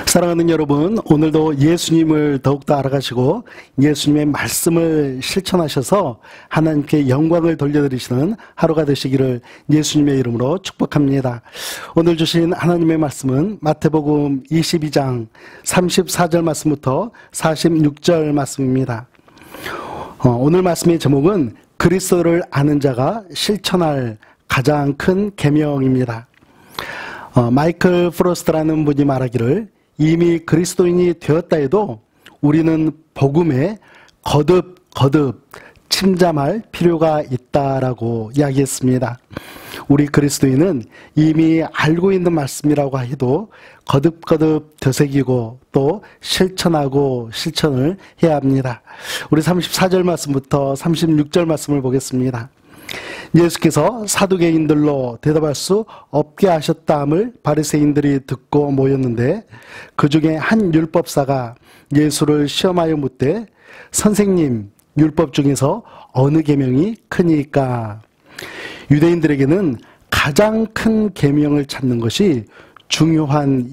사랑하는 여러분, 오늘도 예수님을 더욱더 알아가시고 예수님의 말씀을 실천하셔서 하나님께 영광을 돌려드리시는 하루가 되시기를 예수님의 이름으로 축복합니다. 오늘 주신 하나님의 말씀은 마태복음 22장 34절 말씀부터 46절 말씀입니다. 오늘 말씀의 제목은 그리스도를 아는 자가 실천할 가장 큰 계명입니다. 마이클 프로스트라는 분이 말하기를 이미 그리스도인이 되었다 해도 우리는 복음에 거듭 침잠할 필요가 있다라고 이야기했습니다. 우리 그리스도인은 이미 알고 있는 말씀이라고 해도 거듭 되새기고 또 실천을 해야 합니다. 우리 34절 말씀부터 36절 말씀을 보겠습니다. 예수께서 사두개인들로 대답할 수 없게 하셨다함을 바리새인들이 듣고 모였는데 그 중에 한 율법사가 예수를 시험하여 묻되 선생님, 율법 중에서 어느 계명이 크니까? 유대인들에게는 가장 큰 계명을 찾는 것이 중요한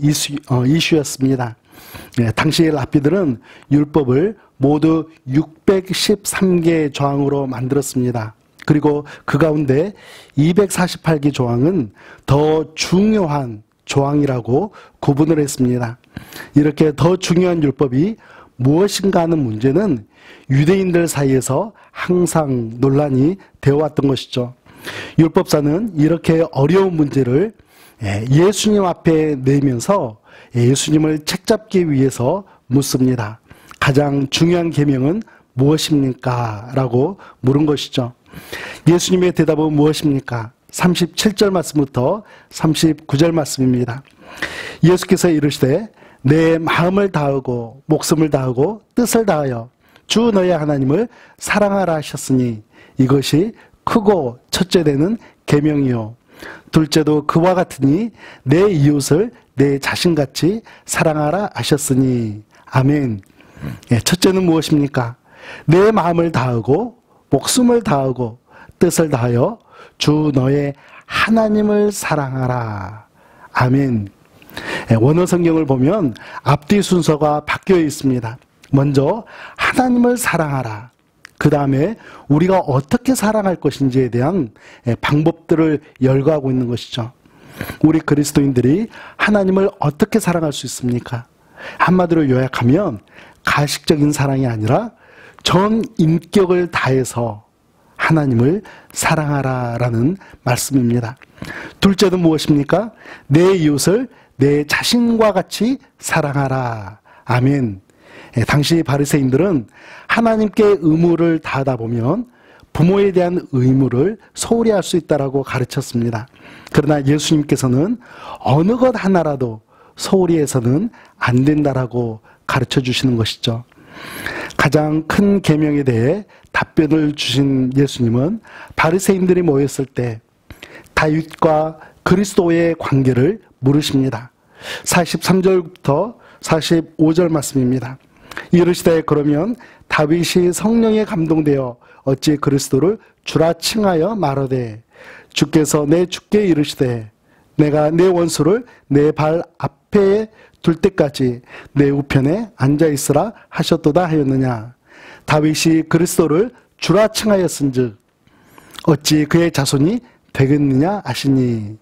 이슈였습니다. 당시 랍비들은 율법을 모두 613개 조항으로 만들었습니다. 그리고 그 가운데 248개 조항은 더 중요한 조항이라고 구분을 했습니다. 이렇게 더 중요한 율법이 무엇인가 하는 문제는 유대인들 사이에서 항상 논란이 되어왔던 것이죠. 율법사는 이렇게 어려운 문제를 예수님 앞에 내면서 예수님을 책잡기 위해서 묻습니다. 가장 중요한 계명은 무엇입니까? 라고 물은 것이죠. 예수님의 대답은 무엇입니까? 37절 말씀부터 39절 말씀입니다. 예수께서 이르시되 내 마음을 다하고 목숨을 다하고 뜻을 다하여 주 너의 하나님을 사랑하라 하셨으니 이것이 크고 첫째 되는 계명이요 둘째도 그와 같으니 내 이웃을 내 자신같이 사랑하라 하셨으니 아멘. 첫째는 무엇입니까? 내 마음을 다하고 목숨을 다하고 뜻을 다하여 주 너의 하나님을 사랑하라. 아멘. 원어 성경을 보면 앞뒤 순서가 바뀌어 있습니다. 먼저 하나님을 사랑하라. 그 다음에 우리가 어떻게 사랑할 것인지에 대한 방법들을 열거하고 있는 것이죠. 우리 그리스도인들이 하나님을 어떻게 사랑할 수 있습니까? 한마디로 요약하면 가식적인 사랑이 아니라 전 인격을 다해서 하나님을 사랑하라라는 말씀입니다. 둘째는 무엇입니까? 내 이웃을 내 자신과 같이 사랑하라. 아멘. 당시 바리새인들은 하나님께 의무를 다하다 보면 부모에 대한 의무를 소홀히 할 수 있다라고 가르쳤습니다. 그러나 예수님께서는 어느 것 하나라도 소홀히 해서는 안 된다라고 가르쳐 주시는 것이죠. 가장 큰 계명에 대해 답변을 주신 예수님은 바리새인들이 모였을 때 다윗과 그리스도의 관계를 물으십니다. 43절부터 45절 말씀입니다. 이르시되 그러면 다윗이 성령에 감동되어 어찌 그리스도를 주라 칭하여 말하되 주께서 내 주께 이르시되 내가 내 원수를 내 발 앞에 둘 때까지 내 우편에 앉아있으라 하셨도다 하였느냐. 다윗이 그리스도를 주라 칭하였은즉 어찌 그의 자손이 되겠느냐 하시니.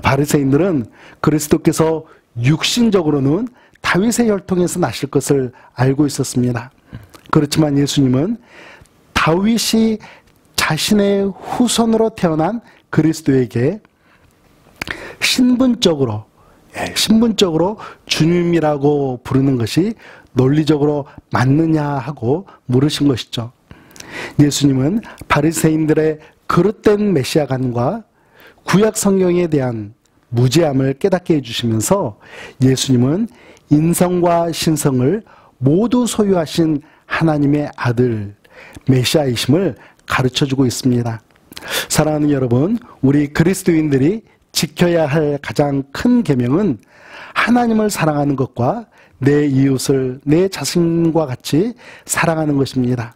바리새인들은 그리스도께서 육신적으로는 다윗의 혈통에서 나실 것을 알고 있었습니다. 그렇지만 예수님은 다윗이 자신의 후손으로 태어난 그리스도에게 신분적으로 주님이라고 부르는 것이 논리적으로 맞느냐 하고 물으신 것이죠. 예수님은 바리새인들의 그릇된 메시아관과 구약 성경에 대한 무지함을 깨닫게 해주시면서 예수님은 인성과 신성을 모두 소유하신 하나님의 아들 메시아이심을 가르쳐주고 있습니다. 사랑하는 여러분, 우리 그리스도인들이 지켜야 할 가장 큰 계명은 하나님을 사랑하는 것과 내 이웃을 내 자신과 같이 사랑하는 것입니다.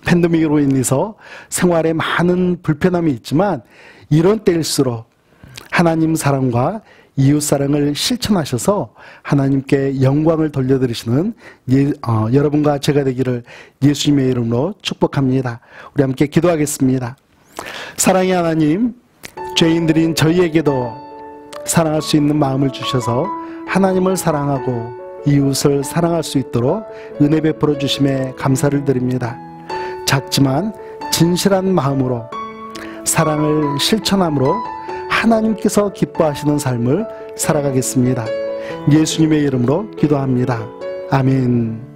팬데믹으로 인해서 생활에 많은 불편함이 있지만 이런 때일수록 하나님 사랑과 이웃사랑을 실천하셔서 하나님께 영광을 돌려드리시는 여러분과 제가 되기를 예수님의 이름으로 축복합니다. 우리 함께 기도하겠습니다. 사랑의 하나님, 죄인들인 저희에게도 사랑할 수 있는 마음을 주셔서 하나님을 사랑하고 이웃을 사랑할 수 있도록 은혜 베풀어 주심에 감사를 드립니다. 작지만 진실한 마음으로 사랑을 실천함으로 하나님께서 기뻐하시는 삶을 살아가겠습니다. 예수님의 이름으로 기도합니다. 아멘.